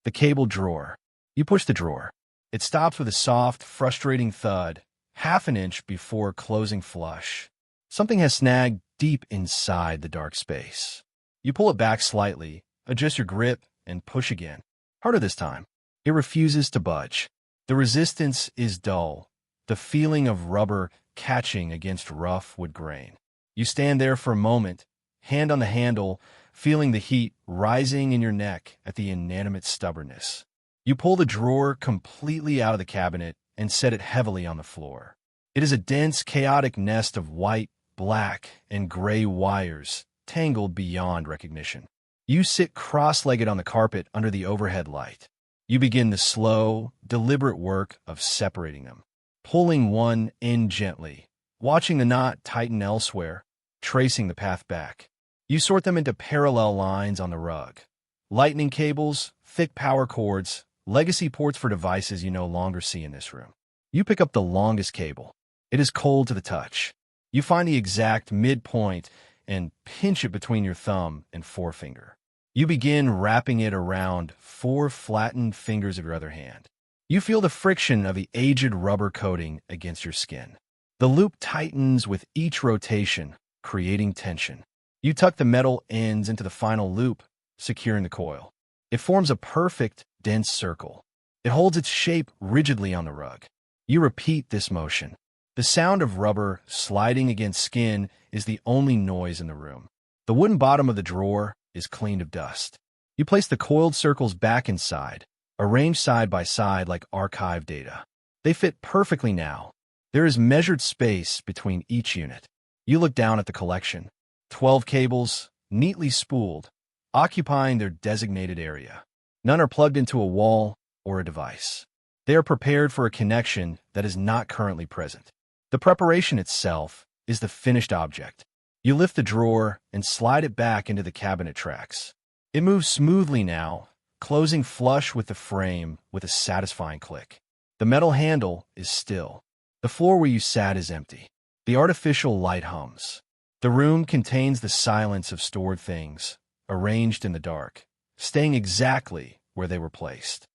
The cable drawer. You push the drawer. It stops with a soft, frustrating thud, half an inch before closing flush. Something has snagged deep inside the dark space. You pull it back slightly, adjust your grip, and push again. Harder this time. It refuses to budge. The resistance is dull, the feeling of rubber catching against rough wood grain. You stand there for a moment, hand on the handle, feeling the heat rising in your neck at the inanimate stubbornness. You pull the drawer completely out of the cabinet and set it heavily on the floor. It is a dense, chaotic nest of white, black, and gray wires, tangled beyond recognition. You sit cross-legged on the carpet under the overhead light. You begin the slow, deliberate work of separating them, pulling one end gently, watching the knot tighten elsewhere, tracing the path back. You sort them into parallel lines on the rug. Lightning cables, thick power cords, legacy ports for devices you no longer see in this room. You pick up the longest cable. It is cold to the touch. You find the exact midpoint and pinch it between your thumb and forefinger. You begin wrapping it around 4 flattened fingers of your other hand. You feel the friction of the aged rubber coating against your skin. The loop tightens with each rotation, creating tension. You tuck the metal ends into the final loop, securing the coil. It forms a perfect, dense circle. It holds its shape rigidly on the rug. You repeat this motion. The sound of rubber sliding against skin is the only noise in the room. The wooden bottom of the drawer is cleaned of dust. You place the coiled circles back inside, arranged side by side like archive data. They fit perfectly now. There is measured space between each unit. You look down at the collection. 12 cables, neatly spooled, occupying their designated area. None are plugged into a wall or a device. They are prepared for a connection that is not currently present. The preparation itself is the finished object. You lift the drawer and slide it back into the cabinet tracks. It moves smoothly now, closing flush with the frame with a satisfying click. The metal handle is still. The floor where you sat is empty. The artificial light hums. The room contains the silence of stored things, arranged in the dark, staying exactly where they were placed.